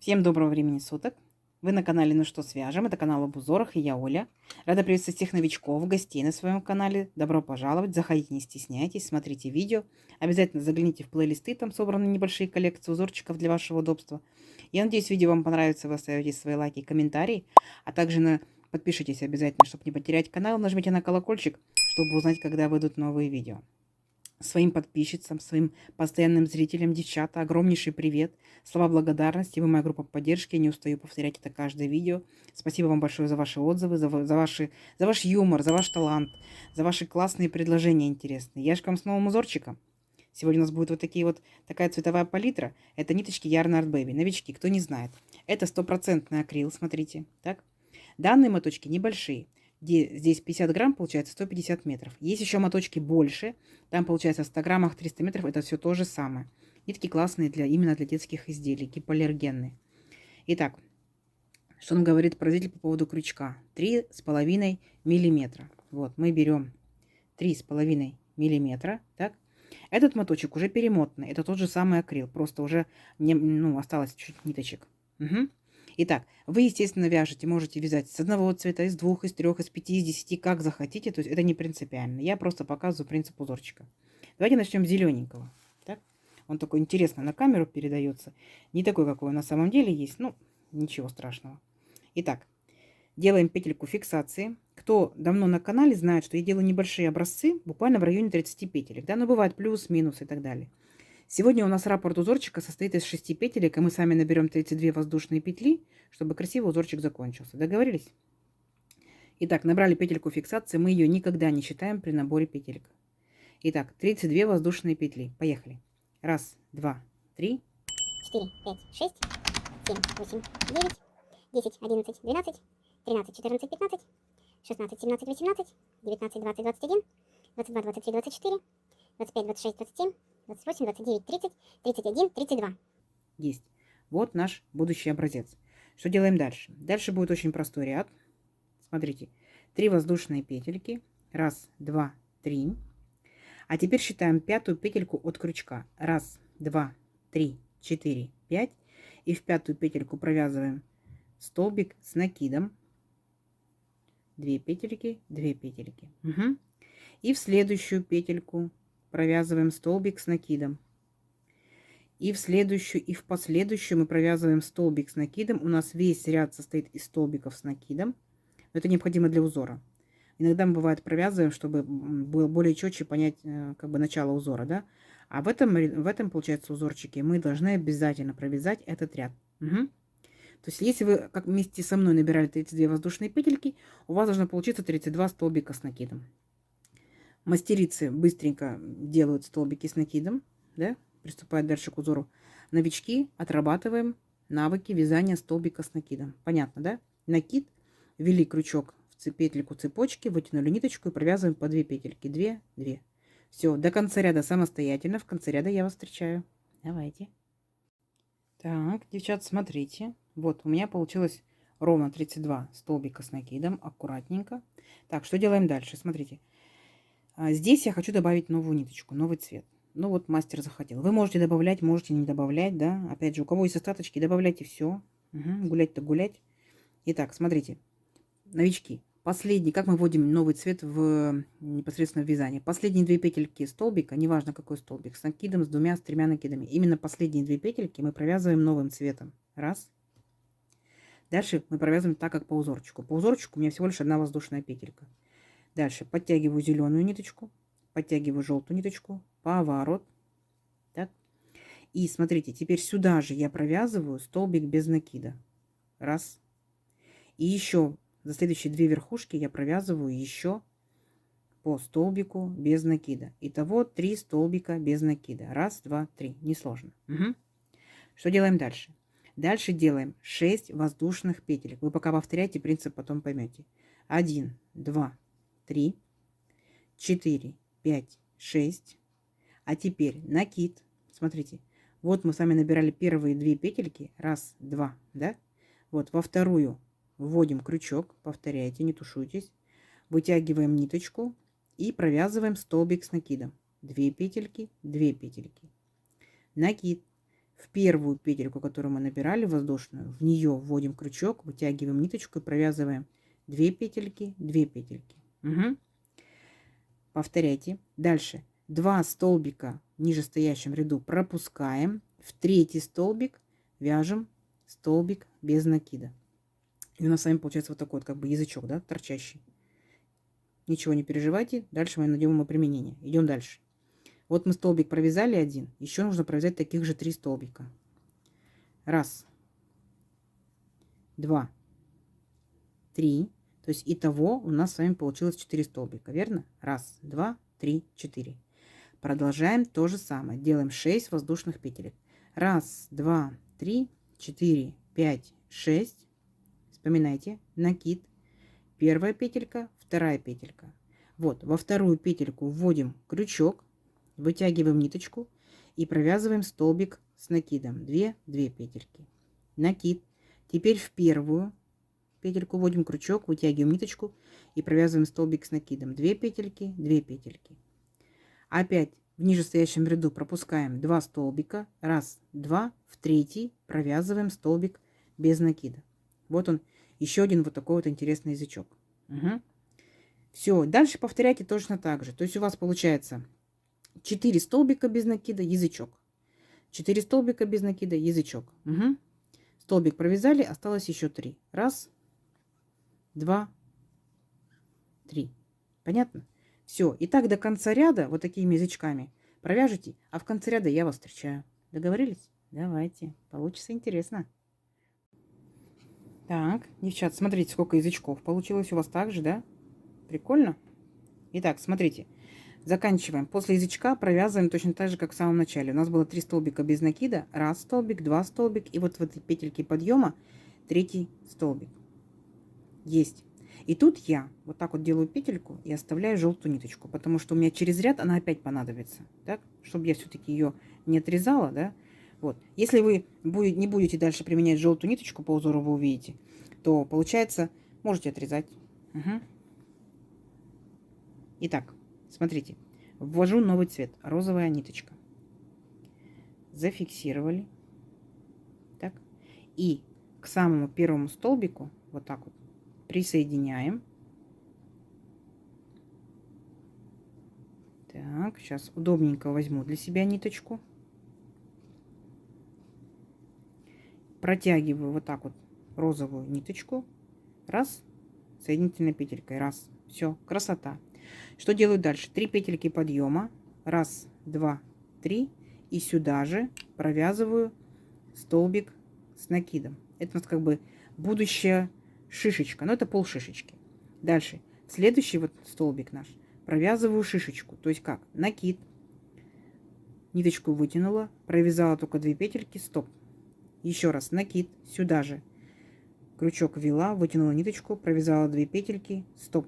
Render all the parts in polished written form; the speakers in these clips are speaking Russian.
Всем доброго времени суток! Вы на канале «Ну что, свяжем?» Это канал об узорах, и я Оля. Рада приветствовать всех новичков, гостей на своем канале. Добро пожаловать, заходите, не стесняйтесь, смотрите видео. Обязательно загляните в плейлисты, там собраны небольшие коллекции узорчиков для вашего удобства. Я надеюсь, видео вам понравится, вы оставите свои лайки и комментарии, а также подпишитесь обязательно, чтобы не потерять канал, нажмите на колокольчик, чтобы узнать, когда выйдут новые видео. Своим подписчицам, своим постоянным зрителям, девчата, огромнейший привет. Слова благодарности. Вы моя группа поддержки. Я не устаю повторять это каждое видео. Спасибо вам большое за ваши отзывы, за ваш юмор, за ваш талант, за ваши классные предложения интересные. Я же к вам с новым узорчиком. Сегодня у нас будет такая цветовая палитра. Это ниточки Yarn Art Baby. Новички, кто не знает. Это стопроцентный акрил, смотрите. Так? Данные моточки небольшие. Здесь 50 грамм, получается 150 метров. Есть еще моточки больше. Там, получается, в 100 граммах 300 метров. Это все то же самое. Нитки классные именно для детских изделий, гипоаллергенные. Итак, что он говорит производитель по поводу крючка? 3,5 миллиметра. Вот, мы берем 3,5 миллиметра. Так? Этот моточек уже перемотанный. Это тот же самый акрил. Просто уже осталось чуть ниточек. Угу. Итак, вы, естественно, вяжете, можете вязать с одного цвета, из двух, из трех, из пяти, из 10, как захотите. То есть это не принципиально. Я просто показываю принцип узорчика. Давайте начнем с зелененького. Так? Он такой интересно на камеру передается. Не такой, какой он на самом деле есть. Ну, ничего страшного. Итак, делаем петельку фиксации. Кто давно на канале знает, что я делаю небольшие образцы, буквально в районе 30 петелек. Да, но бывает плюс, минус и так далее. Сегодня у нас раппорт узорчика состоит из 6 петелек, и мы сами наберем 32 воздушные петли, чтобы красиво узорчик закончился. Договорились? Итак, набрали петельку фиксации, мы ее никогда не считаем при наборе петелек. Итак, 32 воздушные петли. Поехали. 1, 2, 3, 4, 5, 6, 7, 8, 9, 10, 11, 12, 13, 14, 15, 16, 17, 18, 19, 20, 21, 22, 23, 24, 25, 26, 27, 28, 29, 30, 31, 32. Есть. Вот наш будущий образец. Что делаем дальше? Дальше будет очень простой ряд. Смотрите. 3 воздушные петельки. 1, 2, 3. А теперь считаем пятую петельку от крючка. 1, 2, 3, 4, 5. И в пятую петельку провязываем столбик с накидом. 2 петельки, 2 петельки. Угу. И в следующую петельку провязываем столбик с накидом. И в следующую, и в последующую мы провязываем столбик с накидом. У нас весь ряд состоит из столбиков с накидом. Но это необходимо для узора. Иногда мы, бывает, провязываем, чтобы было более четче понять как бы начало узора, да? А в этом, получается, узорчике мы должны обязательно провязать этот ряд. Угу. То есть, если вы как вместе со мной набирали 32 воздушные петельки, у вас должно получиться 32 столбика с накидом. Мастерицы быстренько делают столбики с накидом, да? Приступают дальше к узору. Новички отрабатываем навыки вязания столбика с накидом. Понятно, да? Накид, ввели крючок в петельку цепочки, вытянули ниточку и провязываем по 2 петельки. 2, 2. Все, до конца ряда самостоятельно. В конце ряда я вас встречаю. Давайте. Так, девчат, смотрите. Вот, у меня получилось ровно 32 столбика с накидом. Аккуратненько. Так, что делаем дальше? Смотрите. Здесь я хочу добавить новую ниточку, новый цвет. Ну вот мастер захотел. Вы можете добавлять, можете не добавлять, да. Опять же, у кого есть остаточки, добавляйте все. Угу, гулять-то гулять. Итак, смотрите. Новички. Последний, как мы вводим новый цвет в непосредственно в вязание. Последние 2 петельки столбика, неважно какой столбик, с накидом, с двумя, с тремя накидами. Именно последние 2 петельки мы провязываем новым цветом. Раз. Дальше мы провязываем так, как по узорчику. По узорчику у меня всего лишь одна воздушная петелька. Дальше подтягиваю зеленую ниточку, подтягиваю желтую ниточку, поворот. Так. И смотрите, теперь сюда же я провязываю столбик без накида. Раз. И еще за следующие 2 верхушки я провязываю еще по столбику без накида. Итого 3 столбика без накида. 1, 2, 3. Несложно. Угу. Что делаем дальше? Дальше делаем 6 воздушных петелек. Вы пока повторяйте, принцип потом поймете. 1, 2, 3, 4, 5, 6. А теперь накид. Смотрите, вот мы с вами набирали первые 2 петельки. 1, 2, да? Вот во вторую вводим крючок. Повторяйте, не тушуйтесь. Вытягиваем ниточку и провязываем столбик с накидом. 2 петельки, 2 петельки. Накид. в первую петельку, которую мы набирали, воздушную, в нее вводим крючок, вытягиваем ниточку и провязываем 2 петельки, 2 петельки. Угу. Повторяйте. Дальше 2 столбика в нижестоящем ряду пропускаем, в третий столбик вяжем столбик без накида. И у нас с вами получается вот такой вот как бы язычок, да, торчащий. Ничего не переживайте, дальше мы найдем ему применение. Идем дальше. Вот мы столбик провязали один, еще нужно провязать таких же 3 столбика. Раз, два, три. То есть итого у нас с вами получилось 4 столбика, верно? Раз, два, три, 4. Продолжаем то же самое. Делаем 6 воздушных петелек. Раз, два, три, 4, 5, 6. Вспоминайте, накид. Первая петелька, вторая петелька. Вот, во вторую петельку вводим крючок, вытягиваем ниточку и провязываем столбик с накидом. 2 петельки. Накид. Теперь в первую петельку вводим крючок, вытягиваем ниточку и провязываем столбик с накидом. 2 петельки, 2 петельки. Опять в нижестоящем ряду пропускаем 2 столбика. Раз, два. В третий провязываем столбик без накида. Вот он, еще один вот такой вот интересный язычок. Угу. Все, дальше повторяйте точно так же. То есть у вас получается 4 столбика без накида, язычок. 4 столбика без накида, язычок. Угу. Столбик провязали, осталось еще 3. Раз, два, 3. Понятно? Все. И так до конца ряда вот такими язычками провяжите, а в конце ряда я вас встречаю. Договорились? Давайте. Получится интересно. Так, девчат, смотрите, сколько язычков получилось у вас так же, да? Прикольно? Итак, смотрите. Заканчиваем. После язычка провязываем точно так же, как в самом начале. У нас было 3 столбика без накида. Раз столбик, 2 столбик. И вот в этой петельке подъема 3 столбик. Есть. И тут я вот так вот делаю петельку и оставляю желтую ниточку, потому что у меня через ряд она опять понадобится. Так? Чтобы я все-таки ее не отрезала, да? Вот. Если вы не будете дальше применять желтую ниточку, по узору вы увидите, то получается, можете отрезать. Угу. Итак, смотрите. Ввожу новый цвет. Розовая ниточка. Зафиксировали. Так. И к самому первому столбику вот так вот присоединяем. Так, сейчас удобненько возьму для себя ниточку. Протягиваю вот так вот розовую ниточку. Раз. Соединительной петелькой. Раз. Все. Красота. Что делаю дальше? 3 петельки подъема. Раз, два, 3. И сюда же провязываю столбик с накидом. Это у нас как бы будущая шишечка. Но это пол шишечки. Дальше. Следующий вот столбик наш. Провязываю шишечку. То есть как? Накид. Ниточку вытянула. Провязала только 2 петельки. Стоп. Еще раз. Накид. Сюда же. Крючок ввела. Вытянула ниточку. Провязала 2 петельки. Стоп.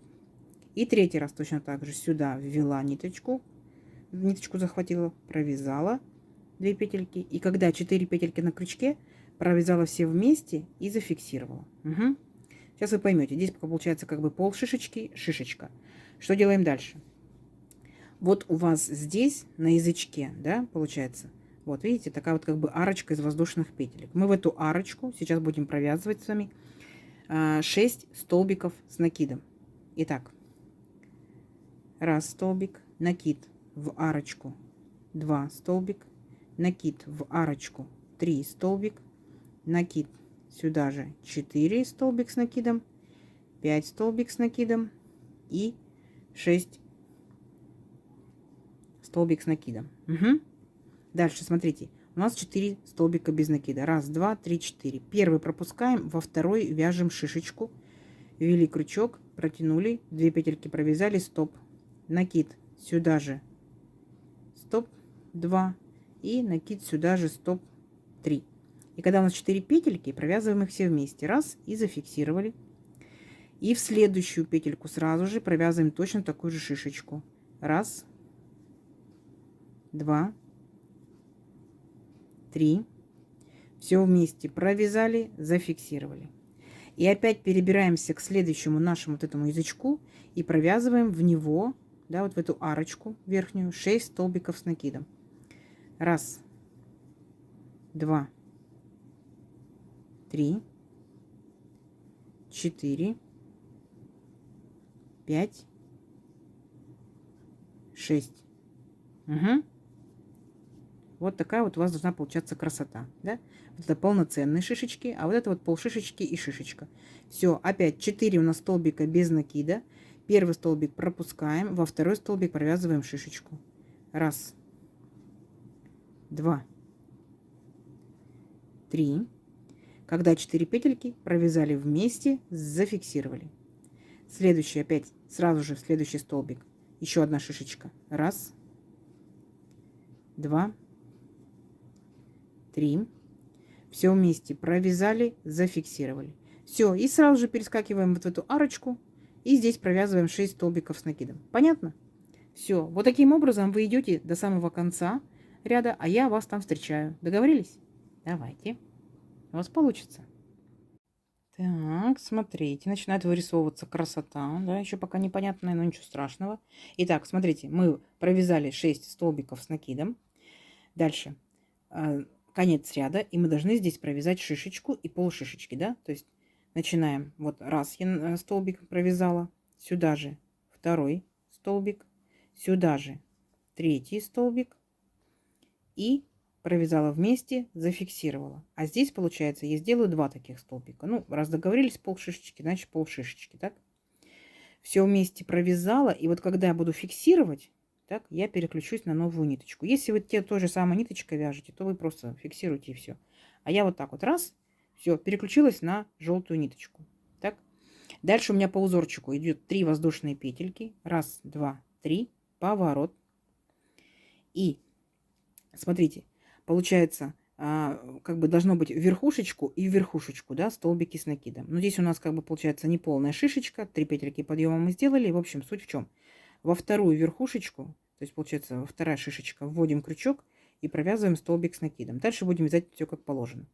И третий раз точно так же. Сюда ввела ниточку. Ниточку захватила. Провязала 2 петельки. И когда 4 петельки на крючке, провязала все вместе и зафиксировала. Угу. Сейчас вы поймете. Здесь получается как бы пол шишечки, шишечка. Что делаем дальше? Вот у вас здесь на язычке, да, получается, вот видите, такая вот как бы арочка из воздушных петелек. Мы в эту арочку сейчас будем провязывать с вами 6 столбиков с накидом. Итак, раз столбик, накид в арочку, 2 столбик, накид в арочку, 3 столбик, накид сюда же 4 столбик с накидом, 5 столбик с накидом и 6 столбик с накидом. Угу. Дальше смотрите, у нас 4 столбика без накида. Раз, два, три, 4. Первый пропускаем, во второй вяжем шишечку, ввели крючок, протянули, 2 петельки провязали, стоп, накид сюда же, стоп, 2 и накид сюда же, стоп, 3. И когда у нас 4 петельки, провязываем их все вместе. Раз, и зафиксировали. И в следующую петельку сразу же провязываем точно такую же шишечку. Раз, 2, 3. Все вместе провязали, зафиксировали. И опять перебираемся к следующему нашему вот этому язычку и провязываем в него, да, вот в эту арочку верхнюю 6 столбиков с накидом. Раз, 2, 3, 4, 5, 6. Угу. Вот такая вот у вас должна получаться красота, да? Вот это полноценные шишечки, а вот это вот полшишечки и шишечка. Все, опять 4 у нас столбика без накида. Первый столбик пропускаем, во второй столбик провязываем шишечку. Раз, два, три. Когда 4 петельки провязали вместе, зафиксировали. Следующий опять сразу же в следующий столбик еще одна шишечка. Раз, два, 3. Все вместе провязали, зафиксировали. Все, и сразу же перескакиваем вот в эту арочку. И здесь провязываем 6 столбиков с накидом. Понятно? Все. Вот таким образом вы идете до самого конца ряда, а я вас там встречаю. Договорились? Давайте. У вас получится. Так, смотрите, начинает вырисовываться красота. Да, еще пока непонятная, но ничего страшного. Итак, смотрите, мы провязали 6 столбиков с накидом. Дальше. Конец ряда, и мы должны здесь провязать шишечку и полшишечки, да, то есть начинаем, вот раз я столбик провязала, сюда же второй столбик, сюда же третий столбик и провязала вместе, зафиксировала. А здесь, получается, я сделаю 2 таких столбика. Ну, раз договорились, полшишечки, значит полшишечки, так? Все вместе провязала, и вот когда я буду фиксировать, так, я переключусь на новую ниточку. Если вы те той же самой ниточкой вяжете, то вы просто фиксируете и все. А я вот так вот раз, все, переключилась на желтую ниточку. Так. Дальше у меня по узорчику идет 3 воздушные петельки. Раз, два, три, поворот. И смотрите, получается, как бы должно быть в верхушечку и в верхушечку, да, столбики с накидом. Но здесь у нас как бы получается неполная шишечка, 3 петельки подъема мы сделали. В общем, суть в чем? Во вторую верхушечку, то есть получается во вторая шишечка, вводим крючок и провязываем столбик с накидом. Дальше будем вязать все как положено.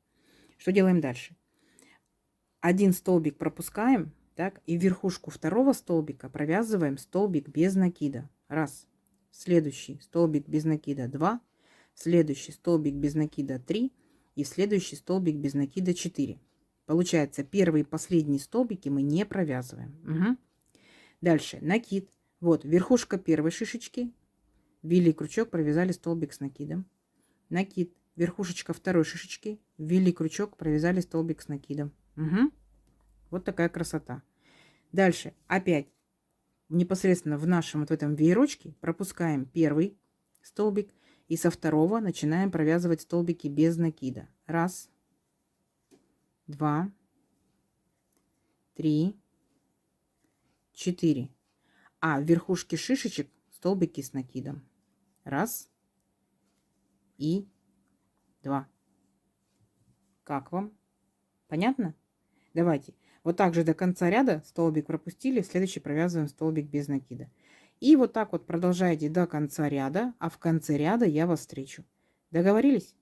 Что делаем дальше? Один столбик пропускаем, так, и в верхушку второго столбика провязываем столбик без накида. Раз. Следующий столбик без накида 2. Следующий столбик без накида 3. И следующий столбик без накида 4. Получается, первые и последние столбики мы не провязываем. Угу. Дальше накид. Вот верхушка первой шишечки. Ввели крючок, провязали столбик с накидом. Накид. Верхушечка второй шишечки. Ввели крючок, провязали столбик с накидом. Угу. Вот такая красота. Дальше опять непосредственно в нашем вот этом веерочке пропускаем первый столбик. И со второго начинаем провязывать столбики без накида. Раз. Два. Три. 4. А в верхушке шишечек столбики с накидом. Раз и 2. Как вам? Понятно? Давайте. Вот так же до конца ряда столбик пропустили, в следующий провязываем столбик без накида. И вот так вот продолжайте до конца ряда, а в конце ряда я вас встречу. Договорились?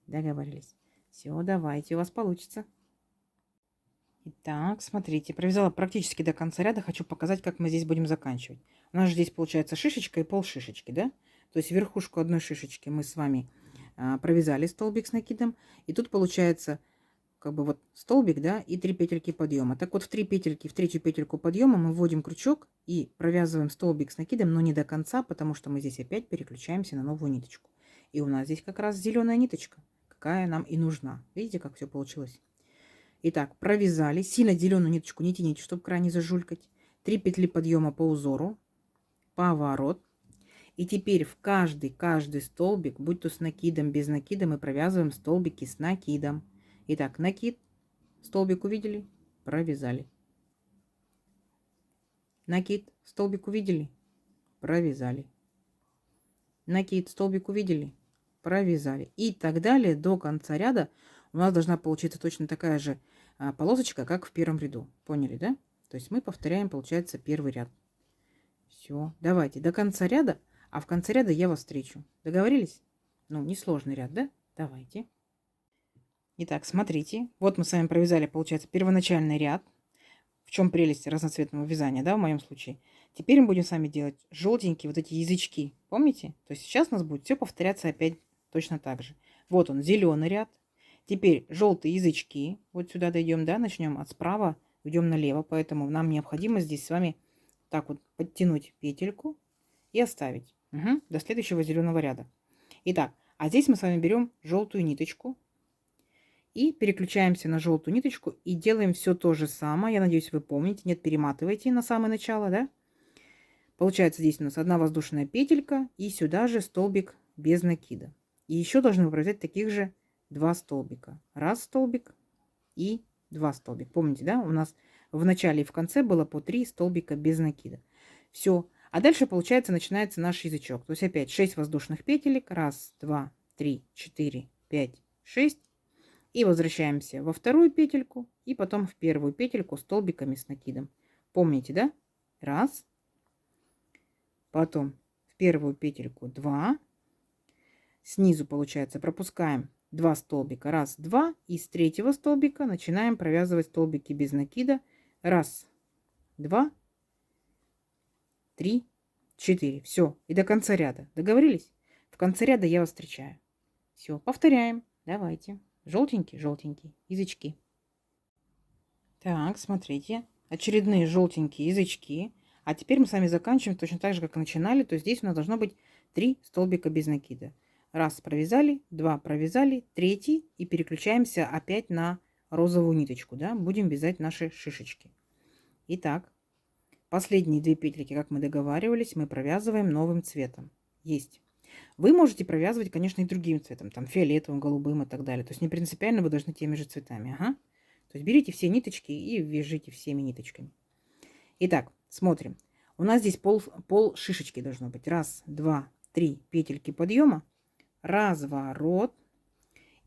Договорились. Все, давайте, у вас получится. Итак, смотрите, провязала практически до конца ряда. Хочу показать, как мы здесь будем заканчивать. У нас же здесь получается шишечка и полшишечки, да? То есть верхушку одной шишечки мы с вами провязали столбик с накидом. И тут получается как бы вот столбик, да, и 3 петельки подъема. Так вот в 3 петельки, в третью петельку подъема мы вводим крючок и провязываем столбик с накидом, но не до конца, потому что мы здесь опять переключаемся на новую ниточку. И у нас здесь как раз зеленая ниточка, какая нам и нужна. Видите, как все получилось? Итак, провязали. Сильно зеленую ниточку не тяните, чтобы край не зажулькать. 3 петли подъема по узору. Поворот. И теперь в каждый столбик, будь то с накидом, без накида, мы провязываем столбики с накидом. Итак, накид. Столбик увидели? Провязали. Накид. Столбик увидели? Провязали. Накид. Столбик увидели? Провязали. И так далее до конца ряда. У нас должна получиться точно такая же полосочка, как в первом ряду. Поняли, да? То есть мы повторяем, получается, первый ряд. Все. Давайте до конца ряда, а в конце ряда я вас встречу. Договорились? Ну, несложный ряд, да? Давайте. Итак, смотрите. Вот мы с вами провязали, получается, первоначальный ряд. В чем прелесть разноцветного вязания, да, в моем случае. Теперь мы будем с вами делать желтенькие вот эти язычки. Помните? То есть сейчас у нас будет все повторяться опять точно так же. Вот он, зеленый ряд. Теперь желтые язычки. Вот сюда дойдем, да, начнем от справа, идем налево. Поэтому нам необходимо здесь с вами так вот подтянуть петельку и оставить до следующего зеленого ряда. Итак, а здесь мы с вами берем желтую ниточку и переключаемся на желтую ниточку и делаем все то же самое. Я надеюсь, вы помните. Нет, перематывайте на самое начало, да? Получается, здесь у нас одна воздушная петелька и сюда же столбик без накида. И еще должны провязать таких же 2 столбика. Раз столбик и 2 столбика. Помните, да? У нас в начале и в конце было по 3 столбика без накида. Все. А дальше, получается, начинается наш язычок. То есть опять 6 воздушных петелек. Раз, два, три, 4, 5, 6. И возвращаемся во вторую петельку. И потом в первую петельку столбиками с накидом. Помните, да? Раз. Потом в первую петельку 2. Снизу, получается, пропускаем 2 столбика. Раз, два. И с третьего столбика начинаем провязывать столбики без накида. Раз, два, 3, 4. Все. И до конца ряда. Договорились? В конце ряда я вас встречаю. Все. Повторяем. Давайте. Желтенький, желтенький. Язычки. Так, смотрите. Очередные желтенькие язычки. А теперь мы с вами заканчиваем точно так же, как и начинали. То есть здесь у нас должно быть 3 столбика без накида. Раз провязали, 2 провязали, 3 и переключаемся опять на розовую ниточку. Да? Будем вязать наши шишечки. Итак, последние 2 петельки, как мы договаривались, мы провязываем новым цветом. Есть. Вы можете провязывать, конечно, и другим цветом, там фиолетовым, голубым и так далее. То есть не принципиально вы должны теми же цветами. Ага. То есть берите все ниточки и вяжите всеми ниточками. Итак, смотрим. У нас здесь пол шишечки должно быть. Раз, два, 3 петельки подъема, разворот.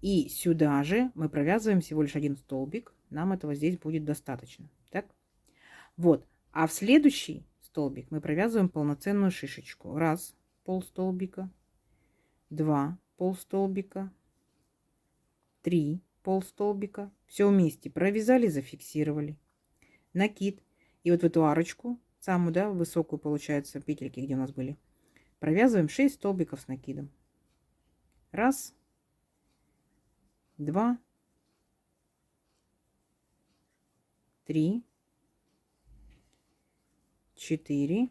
И сюда же мы провязываем всего лишь 1 столбик. Нам этого здесь будет достаточно. Так? Вот. А в следующий столбик мы провязываем полноценную шишечку. Раз, полстолбика, 2 полстолбика, 3 полстолбика. Все вместе провязали, зафиксировали. Накид. И вот в эту арочку, самую, да, высокую, получается, петельки, где у нас были, провязываем 6 столбиков с накидом. Раз, 2, 3, 4,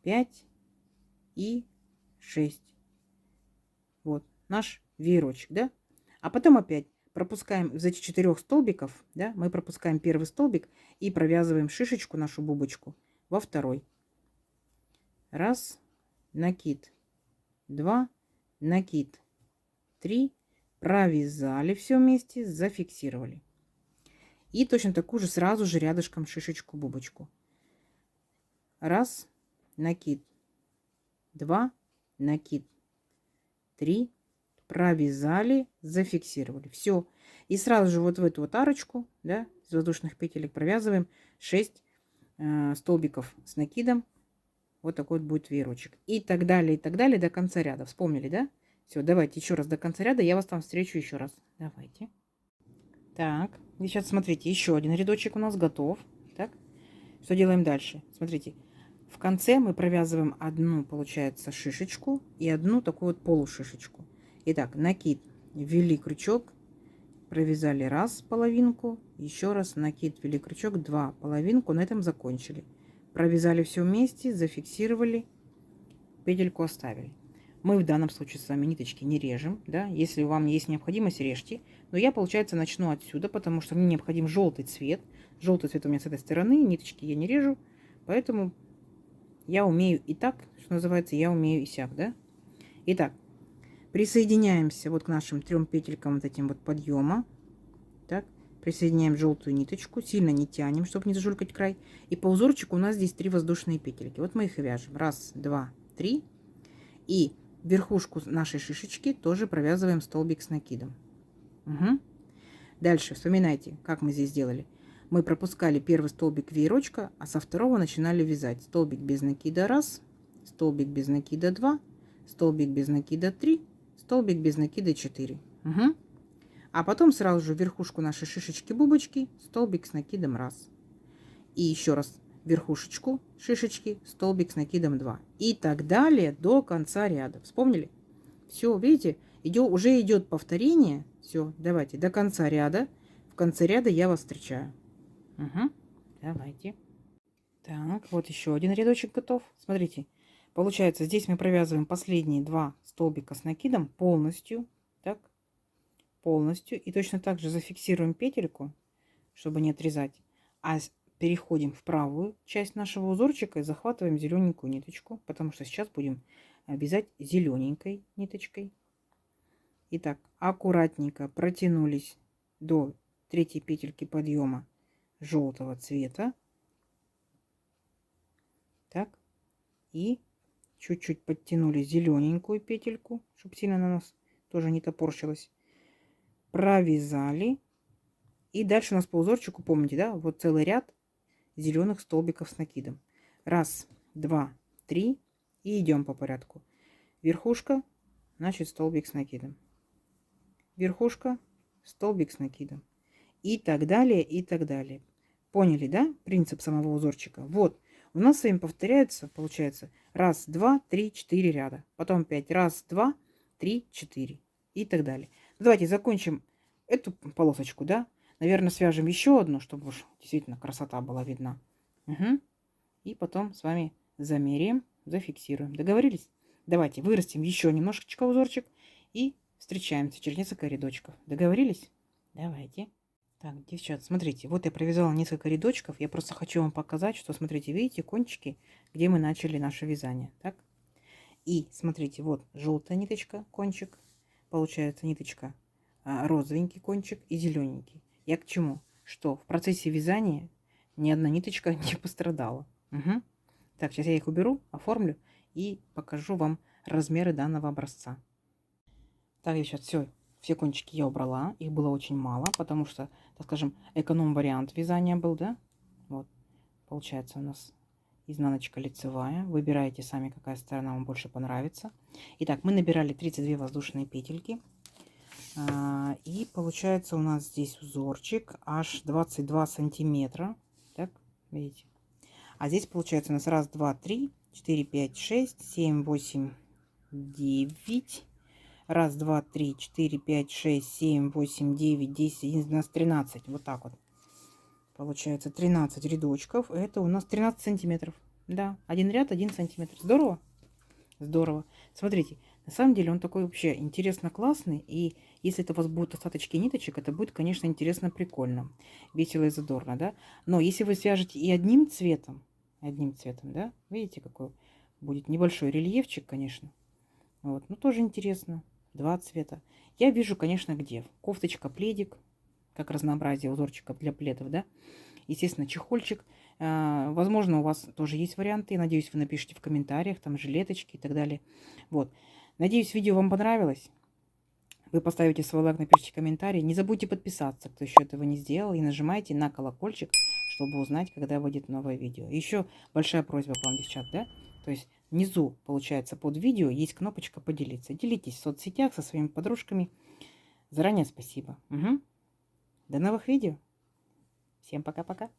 5 и 6. Вот наш веерочек, да? А потом опять пропускаем из этих 4 столбиков, да, мы пропускаем первый столбик и провязываем шишечку, нашу бубочку, во второй. Раз, накид, 2, накид, 3, провязали все вместе, зафиксировали. И точно такую же сразу же рядышком шишечку, бубочку. Раз, накид, 2, накид, 3, провязали, зафиксировали. Все. И сразу же вот в эту вот арочку, да, из воздушных петелек провязываем 6 столбиков с накидом. Вот такой вот будет веерочек. И так далее до конца ряда. Вспомнили, да? Все, давайте еще раз до конца ряда. Я вас там встречу еще раз. Давайте. Так, и сейчас смотрите, еще один рядочек у нас готов. Так, что делаем дальше? Смотрите, в конце мы провязываем одну, получается, шишечку и одну такую вот полушишечку. Итак, накид, ввели крючок, провязали раз половинку, еще раз накид, ввели крючок, 2 половинку, на этом закончили. Провязали все вместе, зафиксировали, петельку оставили. Мы в данном случае с вами ниточки не режем, да, если вам есть необходимость, режьте. Но я, получается, начну отсюда, потому что мне необходим желтый цвет. Желтый цвет у меня с этой стороны, ниточки я не режу, поэтому я умею и так, что называется, я умею и сяк, да. Итак, присоединяемся вот к нашим 3 петелькам вот этим вот подъема. Так, присоединяем желтую ниточку, сильно не тянем, чтобы не зажулькать край. И по узорчику у нас здесь 3 воздушные петельки. Вот мы их и вяжем. Раз, два, 3. И верхушку нашей шишечки тоже провязываем столбик с накидом. Угу. Дальше вспоминайте, как мы здесь делали. Мы пропускали первый столбик веерочка, а со второго начинали вязать. Столбик без накида 1, столбик без накида 2, столбик без накида 3, столбик без накида 4. Угу. А потом сразу же в верхушку нашей шишечки-бубочки столбик с накидом 1. И еще раз верхушечку, шишечки, столбик с накидом 2. И так далее до конца ряда. Вспомнили? Все, видите, уже идет повторение. Все, давайте до конца ряда. В конце ряда я вас встречаю. Угу. Давайте. Так, вот еще один рядочек готов. Смотрите, получается, здесь мы провязываем последние 2 столбика с накидом полностью. Так, полностью. И точно так же зафиксируем петельку, чтобы не отрезать. А переходим в правую часть нашего узорчика и захватываем зелененькую ниточку, потому что сейчас будем вязать зелененькой ниточкой. Итак, аккуратненько протянулись до 3-й петельки подъема желтого цвета. Так, и чуть-чуть подтянули зелененькую петельку, чтобы сильно на нас тоже не топорщилась. Провязали. И дальше у нас по узорчику, помните, да, вот целый ряд зеленых столбиков с накидом. 1, 2, 3. И идем по порядку. Верхушка, значит, столбик с накидом. Верхушка, столбик с накидом. И так далее, и так далее. Поняли, да, принцип самого узорчика? Вот, у нас с вами повторяется, получается, 1, 2, 3, 4 ряда. Потом 5. 1, 2, 3, 4. И так далее. Давайте закончим эту полосочку, да. Наверное, свяжем еще одну, чтобы уж действительно красота была видна. Угу. И потом с вами замеряем, зафиксируем. Договорились? Давайте вырастим еще немножечко узорчик и встречаемся через несколько рядочков. Договорились? Давайте. Так, девчат, смотрите, вот я провязала несколько рядочков. Я просто хочу вам показать, что, смотрите, видите кончики, где мы начали наше вязание. Так? И смотрите, вот желтая ниточка, кончик. Получается ниточка розовенький кончик и зелененький. Я к чему? Что в процессе вязания ни одна ниточка не пострадала. Угу. Так, сейчас я их уберу, оформлю и покажу вам размеры данного образца. Так, девчат, все кончики я убрала. Их было очень мало, потому что, так скажем, эконом-вариант вязания был, да? Вот, получается у нас изнаночка лицевая. Выбирайте сами, какая сторона вам больше понравится. Итак, мы набирали 32 воздушные петельки. И получается у нас здесь узорчик аж 22 сантиметра. Так, видите? А здесь получается у нас 1, 2, 3, 4, 5, 6, 7, 8, 9. 1, 2, 3, 4, 5, 6, 7, 8, 9, 10, 11, 12, 13. Вот так вот. Получается 13 рядочков. Это у нас 13 сантиметров. Да, один ряд, 1 сантиметр. Здорово? Здорово. Смотрите, на самом деле он такой вообще интересно классный. И если это у вас будут остаточки ниточек, это будет, конечно, интересно, прикольно. Весело и задорно, да? Но если вы свяжете и одним цветом, да, видите, какой будет небольшой рельефчик, конечно. Вот, ну тоже интересно. 2 цвета. Я вижу, конечно, где. Кофточка, пледик, как разнообразие узорчиков для пледов, да. Естественно, чехольчик. Возможно, у вас тоже есть варианты. Надеюсь, вы напишите в комментариях, там жилеточки и так далее. Вот. Надеюсь, видео вам понравилось. Вы поставите свой лайк, напишите комментарий. Не забудьте подписаться, кто еще этого не сделал. И нажимайте на колокольчик, чтобы узнать, когда выйдет новое видео. И еще большая просьба к вам, девчат, да. То есть внизу, получается, под видео есть кнопочка «Поделиться». Делитесь в соцсетях со своими подружками. Заранее спасибо. Угу. До новых видео. Всем пока-пока.